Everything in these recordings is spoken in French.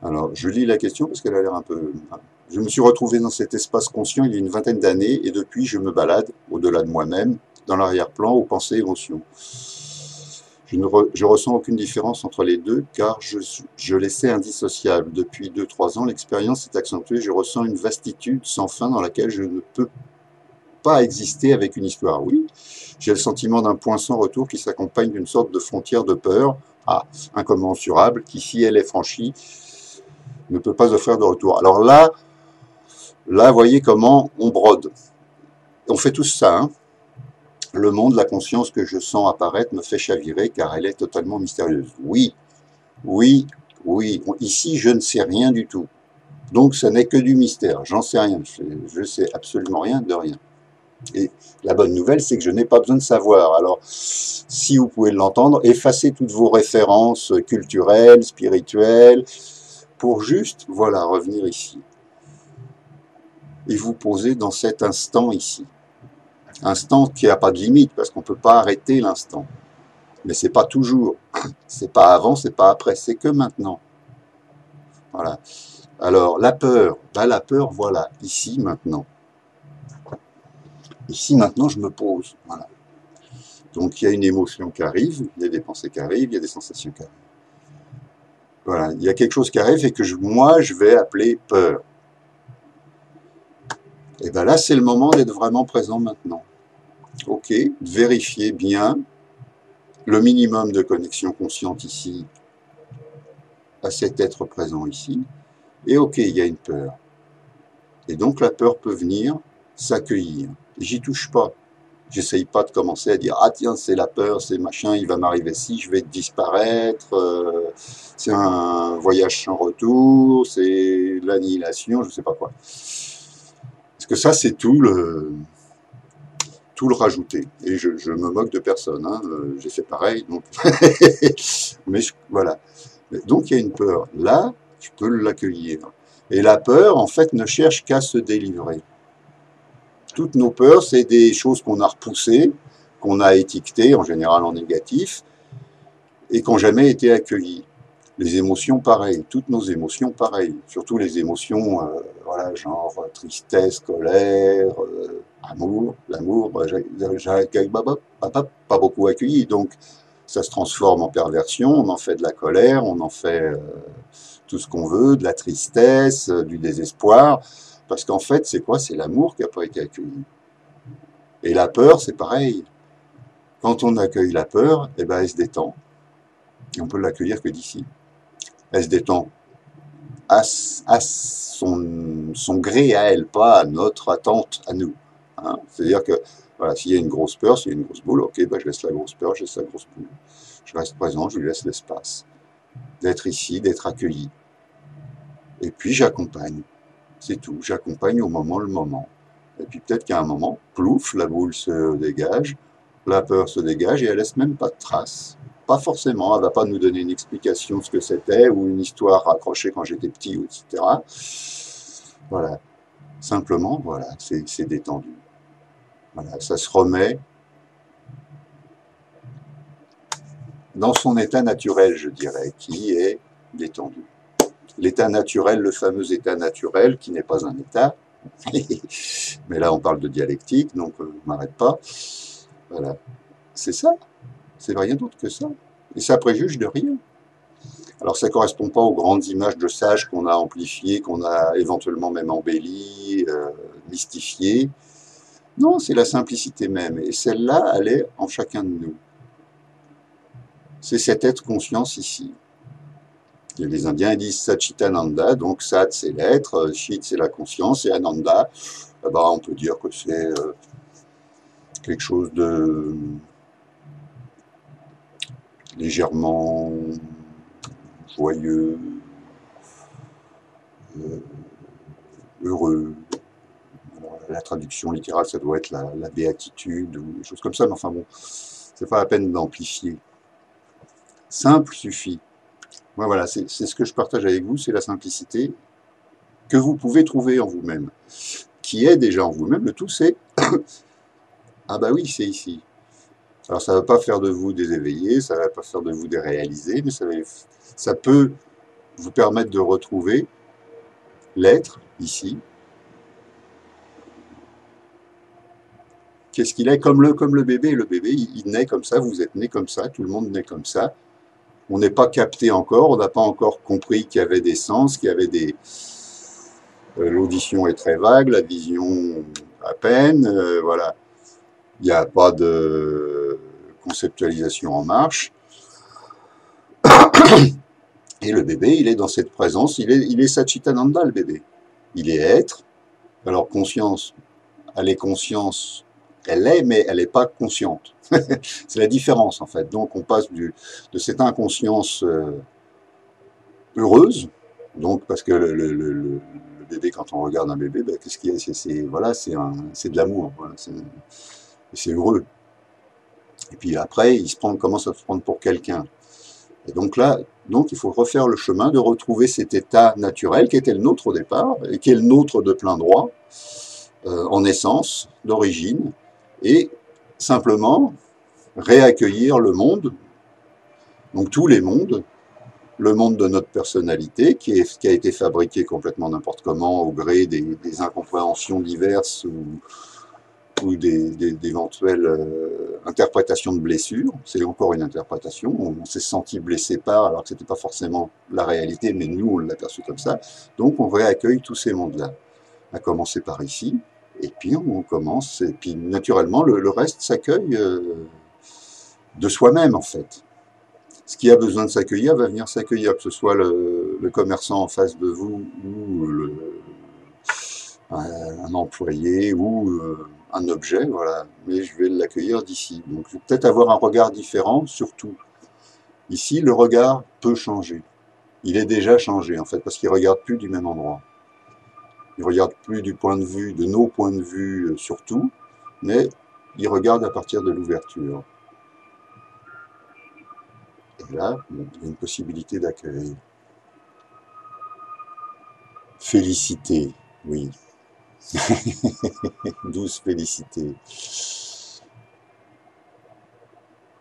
Alors, je lis la question parce qu'elle a l'air un peu... Je me suis retrouvé dans cet espace conscient il y a une vingtaine d'années et depuis, je me balade, au-delà de moi-même, dans l'arrière-plan, aux pensées et émotions. Je ressens aucune différence entre les deux car je les sais indissociables. Depuis 2 3 ans, l'expérience s'est accentuée. Je ressens une vastitude sans fin dans laquelle je ne peux pas exister avec une histoire. Oui, j'ai le sentiment d'un point sans retour qui s'accompagne d'une sorte de frontière de peur, incommensurable, qui, si elle est franchie, ne peut pas offrir de retour. Alors là, voyez comment on brode. On fait tous ça, hein. Le monde, la conscience que je sens apparaître me fait chavirer car elle est totalement mystérieuse. Oui, oui, oui. Ici, je ne sais rien du tout. Donc, ce n'est que du mystère. J'en sais rien. Je sais absolument rien de rien. Et la bonne nouvelle, c'est que je n'ai pas besoin de savoir. Alors, si vous pouvez l'entendre, effacez toutes vos références culturelles, spirituelles, pour juste, voilà, revenir ici. Et vous poser dans cet instant ici. Instant qui n'a pas de limite, parce qu'on ne peut pas arrêter l'instant. Mais c'est pas toujours. C'est pas avant, c'est pas après, c'est que maintenant. Voilà. Alors, la peur, voilà, ici, maintenant. Ici, maintenant, je me pose. Voilà. Donc, il y a une émotion qui arrive, il y a des pensées qui arrivent, il y a des sensations qui arrivent. Voilà. Il y a quelque chose qui arrive et que moi, je vais appeler peur. Et bien là, c'est le moment d'être vraiment présent maintenant. Ok, vérifiez bien le minimum de connexion consciente ici à cet être présent ici. Et ok, il y a une peur. Et donc la peur peut venir s'accueillir. J'y touche pas. J'essaye pas de commencer à dire ah tiens c'est la peur, c'est machin, il va m'arriver ci, je vais disparaître, c'est un voyage sans retour, c'est l'annihilation, je sais pas quoi. Parce que ça c'est tout le rajouter. Et je me moque de personne, hein, j'ai fait pareil, donc mais voilà. Donc il y a une peur. Là, je peux l'accueillir. Et la peur, en fait, ne cherche qu'à se délivrer. Toutes nos peurs, c'est des choses qu'on a repoussées, qu'on a étiquetées, en général en négatif, et qui n'ont jamais été accueillies. Les émotions, pareil. Toutes nos émotions, pareil. Surtout les émotions, voilà, genre tristesse, colère, amour. L'amour, j'ai pas beaucoup accueilli. Donc, ça se transforme en perversion, on en fait de la colère, on en fait tout ce qu'on veut, de la tristesse, du désespoir. Parce qu'en fait, c'est quoi? C'est l'amour qui n'a pas été accueilli. Et la peur, c'est pareil. Quand on accueille la peur, eh ben, elle se détend. Et on peut l'accueillir que d'ici. Elle se détend à son gré à elle, pas à notre attente à nous. Hein. C'est-à-dire que voilà, s'il y a une grosse peur, s'il y a une grosse boule, ok, ben, je laisse la grosse peur, je laisse la grosse boule. Je reste présent, je lui laisse l'espace d'être ici, d'être accueilli. Et puis j'accompagne. C'est tout. J'accompagne au moment le moment. Et puis peut-être qu'à un moment, plouf, la boule se dégage, la peur se dégage et elle laisse même pas de traces. Pas forcément, elle va pas nous donner une explication de ce que c'était ou une histoire raccrochée quand j'étais petit, etc. Voilà. Simplement, voilà, c'est détendu. Voilà, ça se remet dans son état naturel, je dirais, qui est détendu. L'état naturel, le fameux état naturel, qui n'est pas un état, mais là on parle de dialectique, donc on m'arrête pas. Voilà, c'est ça, c'est rien d'autre que ça. Et ça préjuge de rien. Alors ça ne correspond pas aux grandes images de sages qu'on a amplifiées, qu'on a éventuellement même embellies, mystifiées. Non, c'est la simplicité même. Et celle-là, elle est en chacun de nous. C'est cet être conscience ici. Et les Indiens ils disent Satchitananda, donc Sat c'est l'être, Chit c'est la conscience, et Ananda, là-bas on peut dire que c'est quelque chose de légèrement joyeux, heureux. Alors, la traduction littérale, ça doit être la béatitude ou des choses comme ça, mais enfin bon, c'est pas la peine d'amplifier. Simple suffit. Ouais, voilà, c'est ce que je partage avec vous, c'est la simplicité que vous pouvez trouver en vous-même, qui est déjà en vous-même. Le tout, c'est ah bah oui, c'est ici. Alors ça ne va pas faire de vous des éveillés, ça ne va pas faire de vous des réalisés, mais ça peut vous permettre de retrouver l'être, ici. Qu'est-ce qu'il est comme le bébé. Le bébé, il naît comme ça, vous êtes né comme ça, tout le monde naît comme ça. On n'est pas capté encore, on n'a pas encore compris qu'il y avait des sens, qu'il y avait des... l'audition est très vague, la vision à peine, voilà. Il n'y a pas de conceptualisation en marche. Et le bébé, il est dans cette présence, il est Satchitananda, le bébé. Il est être. Alors, conscience, elle est conscience, elle est, mais elle n'est pas consciente. C'est la différence, en fait. Donc, on passe de cette inconscience heureuse, donc, parce que le bébé, quand on regarde un bébé, ben, qu'est-ce qu'il y a? Voilà, c'est de l'amour, voilà, c'est heureux. Et puis après, commence à se prendre pour quelqu'un. Et donc là, il faut refaire le chemin de retrouver cet état naturel qui était le nôtre au départ, et qui est le nôtre de plein droit, en essence, d'origine, et simplement réaccueillir le monde, donc tous les mondes, le monde de notre personnalité, qui a été fabriqué complètement n'importe comment, au gré des incompréhensions diverses ou d'éventuelles interprétations de blessures. C'est encore une interprétation. On s'est senti blessé par, alors que ce n'était pas forcément la réalité, mais nous, on l'a perçu comme ça. Donc, on réaccueille tous ces mondes-là. À commencer par ici, et puis on commence, et puis naturellement, le reste s'accueille de soi-même, en fait. Ce qui a besoin de s'accueillir va venir s'accueillir, que ce soit le commerçant en face de vous, ou un employé, ou un objet, voilà. Mais je vais l'accueillir d'ici. Donc, je vais peut-être avoir un regard différent, surtout. Ici, le regard peut changer. Il est déjà changé, en fait, parce qu'il ne regarde plus du même endroit. Il ne regarde plus du point de vue, de nos points de vue surtout, mais il regarde à partir de l'ouverture. Et là, il y a une possibilité d'accueil. Félicité, oui. Douce félicité.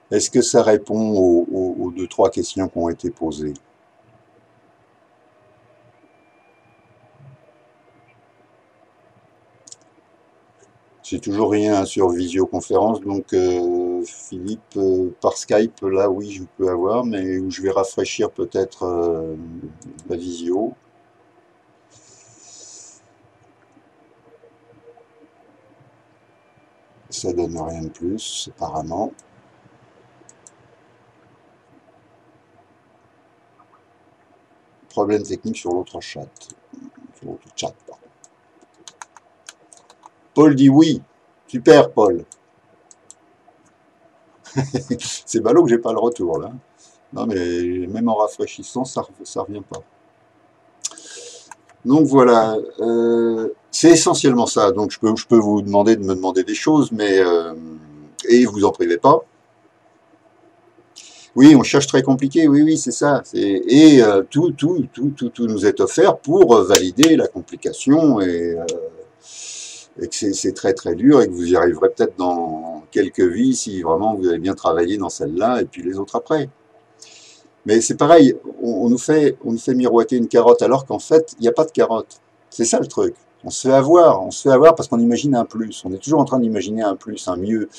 Est-ce que ça répond aux 2-3 questions qui ont été posées? J'ai toujours rien sur visioconférence, donc Philippe, par Skype, là oui, je peux avoir, mais où je vais rafraîchir peut-être la visio. Ça donne rien de plus, apparemment. Problème technique sur l'autre chat. Sur l'autre chat, pardon. Paul dit oui. Super, Paul. C'est ballot que j'ai pas le retour, là. Non, mais même en rafraîchissant, ça revient pas. Donc voilà, c'est essentiellement ça. Donc je peux vous demander de me demander des choses, mais et vous en privez pas. Oui, on cherche très compliqué. Oui, oui, c'est ça. Et tout nous est offert pour valider la complication et que c'est très très dur et que vous y arriverez peut-être dans quelques vies si vraiment vous avez bien travaillé dans celle-là et puis les autres après. Mais c'est pareil, on nous fait miroiter une carotte alors qu'en fait, il n'y a pas de carotte. C'est ça le truc. On se fait avoir parce qu'on imagine un plus. On est toujours en train d'imaginer un plus, un mieux.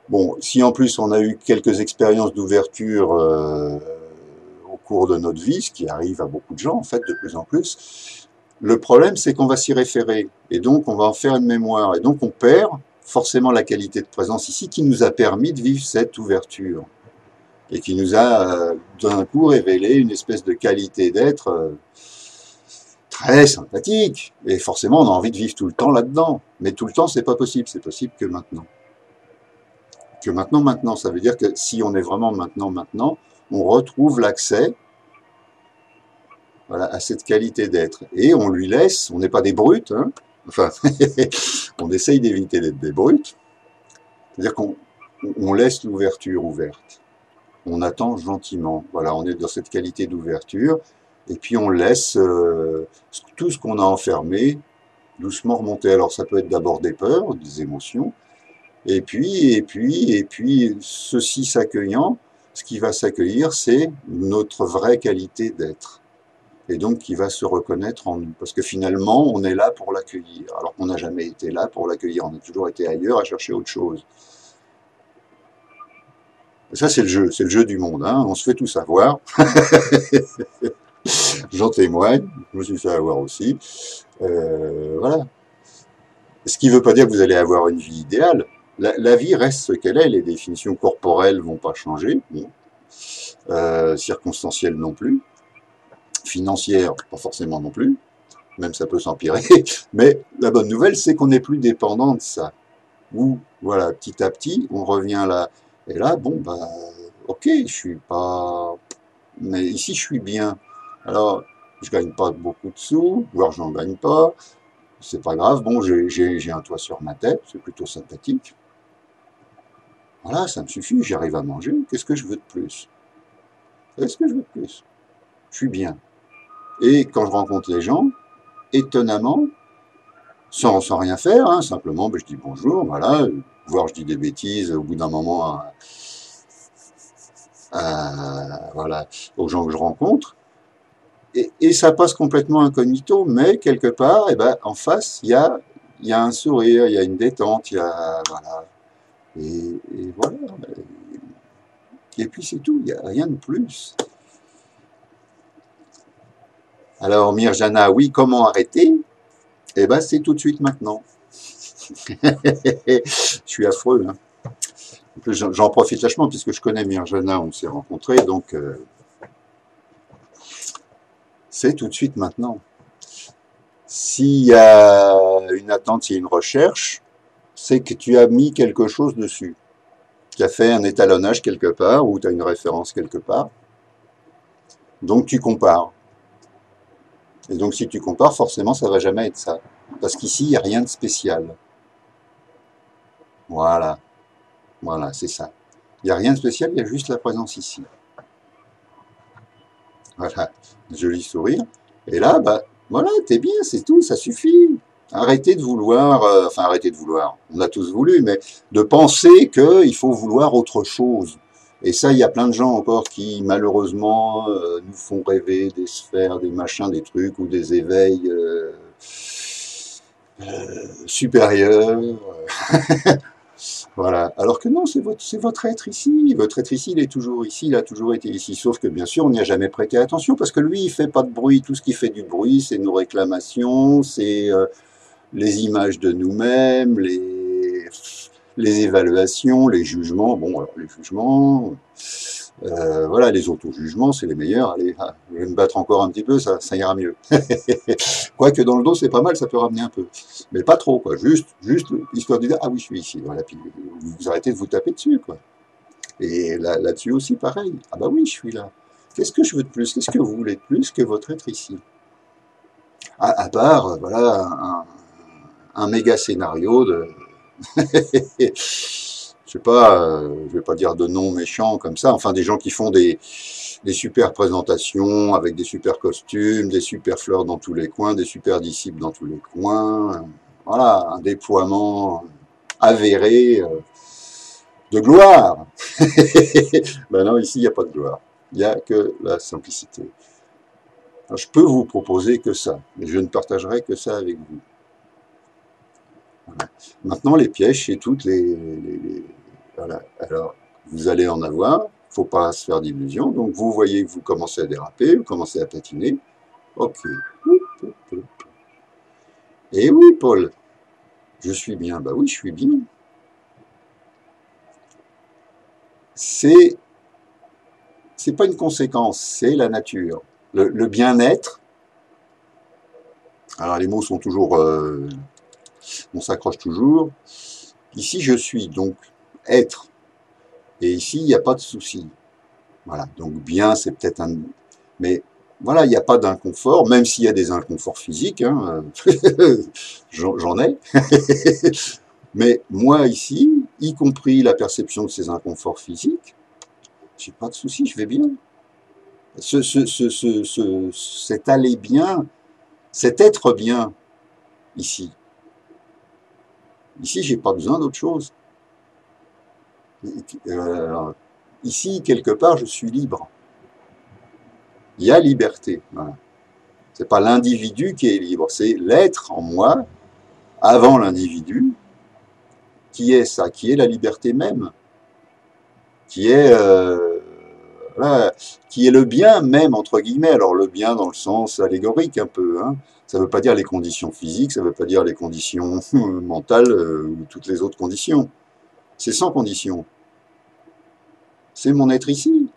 Bon, si en plus on a eu quelques expériences d'ouverture au cours de notre vie, ce qui arrive à beaucoup de gens en fait de plus en plus, le problème c'est qu'on va s'y référer et donc on va en faire une mémoire et donc on perd forcément la qualité de présence ici qui nous a permis de vivre cette ouverture et qui nous a d'un coup révélé une espèce de qualité d'être très sympathique et forcément on a envie de vivre tout le temps là-dedans, mais tout le temps c'est pas possible, c'est possible que maintenant. Que maintenant, ça veut dire que si on est vraiment maintenant, on retrouve l'accès voilà, à cette qualité d'être. Et on lui laisse, on n'est pas des brutes, hein, enfin, on essaye d'éviter d'être des brutes, c'est-à-dire qu'on laisse l'ouverture ouverte. On attend gentiment, voilà, on est dans cette qualité d'ouverture, et puis on laisse tout ce qu'on a enfermé doucement remonter. Alors ça peut être d'abord des peurs, des émotions, et puis, ceci s'accueillant, ce qui va s'accueillir, c'est notre vraie qualité d'être. et donc qui va se reconnaître en nous. Parce que finalement, on est là pour l'accueillir, alors qu'on n'a jamais été là pour l'accueillir, on a toujours été ailleurs à chercher autre chose. Et ça, c'est le jeu du monde, hein. On se fait tout savoir, j'en témoigne, je me suis fait avoir aussi. Voilà. Ce qui ne veut pas dire que vous allez avoir une vie idéale. La vie reste ce qu'elle est, les définitions corporelles vont pas changer, bon. Circonstancielles non plus, financières pas forcément non plus, même ça peut s'empirer, mais la bonne nouvelle c'est qu'on n'est plus dépendant de ça. Ou voilà, petit à petit, on revient là, et là, bon, bah, ok, je suis pas... Mais ici, je suis bien. Alors, je gagne pas beaucoup de sous, voire j'en gagne pas, c'est pas grave, bon, j'ai un toit sur ma tête, c'est plutôt sympathique. Voilà, ça me suffit, j'arrive à manger, qu'est-ce que je veux de plus? Qu'est-ce que je veux de plus? Je suis bien. Et quand je rencontre les gens, étonnamment, sans rien faire, hein, simplement ben, je dis bonjour, voilà, voire je dis des bêtises au bout d'un moment voilà, aux gens que je rencontre, et ça passe complètement incognito, mais quelque part, eh ben, en face, il y a un sourire, il y a une détente, il y a, voilà, et voilà, et puis c'est tout, il n'y a rien de plus. Alors Mirjana, oui, comment arrêter? Eh ben, c'est tout de suite maintenant. Je suis affreux, hein. J'en profite lâchement puisque je connais Mirjana, on s'est rencontrés, donc c'est tout de suite maintenant. S'il y a une attente, s'il y a une recherche, c'est que tu as mis quelque chose dessus. Tu as fait un étalonnage quelque part ou tu as une référence quelque part. Donc tu compares. Et donc si tu compares, forcément ça va jamais être ça. Parce qu'ici, il n'y a rien de spécial. Voilà, voilà, c'est ça. Il n'y a rien de spécial, il y a juste la présence ici. Voilà, joli sourire. Et là, bah, voilà, t'es bien, c'est tout, ça suffit. Arrêtez de vouloir, enfin arrêtez de vouloir, on a tous voulu, mais de penser qu'il faut vouloir autre chose. Et ça, il y a plein de gens encore qui, malheureusement, nous font rêver des sphères, des machins, des trucs, ou des éveils supérieurs. Voilà. Alors que non, c'est votre être ici. Votre être ici, il est toujours ici, il a toujours été ici. Sauf que bien sûr, on n'y a jamais prêté attention parce que lui, il fait pas de bruit. Tout ce qui fait du bruit, c'est nos réclamations, c'est les images de nous-mêmes, les évaluations, les jugements. Bon, alors les jugements, voilà, les auto-jugements, c'est les meilleurs. Allez, je vais me battre encore un petit peu, ça ira mieux. Quoique dans le dos, c'est pas mal, ça peut ramener un peu. Mais pas trop, quoi. Juste histoire de dire, ah oui, je suis ici. Voilà, puis vous arrêtez de vous taper dessus, quoi. Et là-dessus aussi, pareil. Ah bah oui, je suis là. Qu'est-ce que je veux de plus? Qu'est-ce que vous voulez de plus que votre être ici? À part, voilà, un méga scénario de... je sais pas, je vais pas dire de noms méchants comme ça, enfin des gens qui font des super présentations avec des super costumes, des super fleurs dans tous les coins, des super disciples dans tous les coins, voilà, un déploiement avéré de gloire. Ben non, ici il n'y a pas de gloire, il n'y a que la simplicité. Alors, je peux vous proposer que ça, mais je ne partagerai que ça avec vous. Voilà. Maintenant, les pièges, c'est toutes voilà. Alors, vous allez en avoir, il ne faut pas se faire d'illusions. Donc, vous voyez que vous commencez à déraper, vous commencez à patiner. Ok. Et oui, Paul, je suis bien. Bah oui, je suis bien. C'est pas une conséquence, c'est la nature. Le bien-être, alors les mots sont toujours, on s'accroche toujours. Ici, je suis, donc être. Et ici, il n'y a pas de souci. Voilà, donc bien, c'est peut-être un... Mais voilà, il n'y a pas d'inconfort, même s'il y a des inconforts physiques, hein, j'en ai. Mais moi, ici, y compris la perception de ces inconforts physiques, j'ai pas de souci, je vais bien. Cet aller bien, cet être bien, ici. Ici, j'ai pas besoin d'autre chose. Ici, quelque part, je suis libre. Il y a liberté. Voilà. C'est pas l'individu qui est libre, c'est l'être en moi, avant l'individu, qui est ça, qui est la liberté même, qui est, voilà, qui est le bien même, entre guillemets. Alors le bien dans le sens allégorique un peu, hein. Ça ne veut pas dire les conditions physiques, ça ne veut pas dire les conditions mentales ou toutes les autres conditions. C'est sans condition. C'est mon être ici.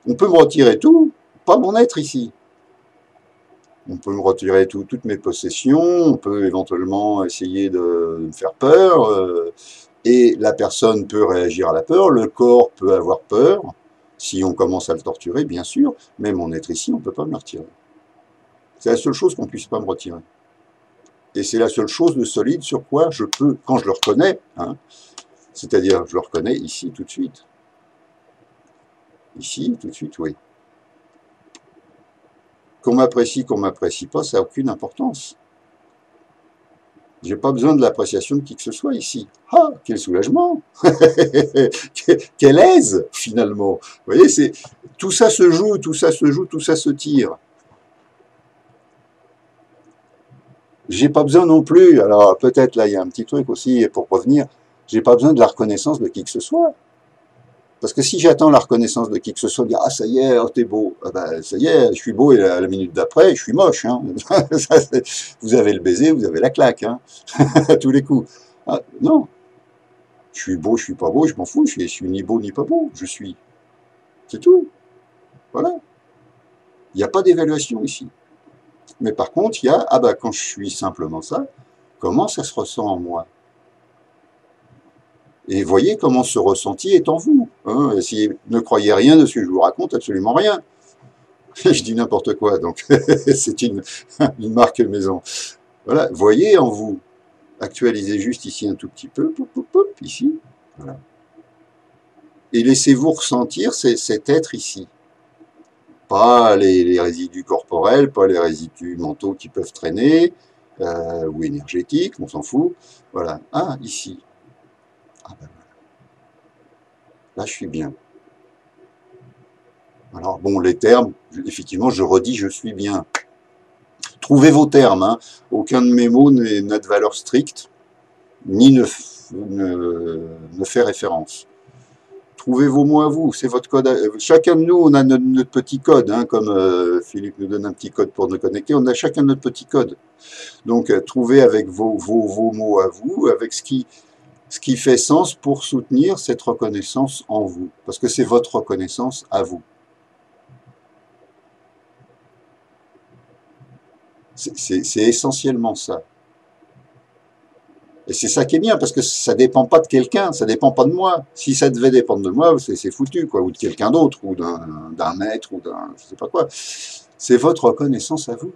On peut me retirer tout, pas mon être ici. On peut me retirer toutes mes possessions, on peut éventuellement essayer de me faire peur, et la personne peut réagir à la peur, le corps peut avoir peur, si on commence à le torturer, bien sûr, mais mon être ici, on ne peut pas me le retirer. C'est la seule chose qu'on ne puisse pas me retirer. Et c'est la seule chose de solide sur quoi je peux, quand je le reconnais, hein, c'est-à-dire je le reconnais ici tout de suite. Ici, tout de suite, oui. Qu'on m'apprécie pas, ça n'a aucune importance. J'ai pas besoin de l'appréciation de qui que ce soit ici. Ah, quel soulagement. Quelle aise, finalement. Vous voyez, c'est tout ça se joue, tout ça se joue, tout ça se tire. J'ai pas besoin non plus, alors peut-être là il y a un petit truc aussi pour revenir, j'ai pas besoin de la reconnaissance de qui que ce soit. Parce que si j'attends la reconnaissance de qui que ce soit, dire ah ça y est, oh, t'es beau, ah ben, ça y est, je suis beau et à la minute d'après, je suis moche. Hein. Vous avez le baiser, vous avez la claque, hein. À tous les coups. Ah, non, je suis beau, je suis pas beau, je m'en fous, je suis ni beau ni pas beau, je suis. C'est tout. Voilà. Il n'y a pas d'évaluation ici. Mais par contre, il y a, ah bah quand je suis simplement ça, comment ça se ressent en moi? Et voyez comment ce ressenti est en vous. Hein. Si, ne croyez rien de ce que je vous raconte, absolument rien. Je dis n'importe quoi, donc c'est une marque maison. Voilà, voyez en vous. Actualisez juste ici un tout petit peu, pop, pop, pop, ici. Voilà. Et laissez-vous ressentir cet être ici. Pas les résidus corporels, pas les résidus mentaux qui peuvent traîner, ou énergétiques, on s'en fout. Voilà. Ah, ici. Ah ben voilà. Là, je suis bien. Alors, bon, les termes, effectivement, je redis, je suis bien. Trouvez vos termes, hein. Aucun de mes mots n'a de valeur stricte, ni ne fait référence. Trouvez vos mots à vous, c'est votre code. Chacun de nous, on a notre petit code, hein, comme Philippe nous donne un petit code pour nous connecter, on a chacun notre petit code. Donc, trouvez avec vos mots à vous, avec ce qui fait sens pour soutenir cette reconnaissance en vous, parce que c'est votre reconnaissance à vous. C'est essentiellement ça. Et c'est ça qui est bien, parce que ça dépend pas de quelqu'un, ça dépend pas de moi. Si ça devait dépendre de moi, c'est foutu, quoi, ou de quelqu'un d'autre, ou d'un maître, ou d'un je sais pas quoi. C'est votre reconnaissance à vous.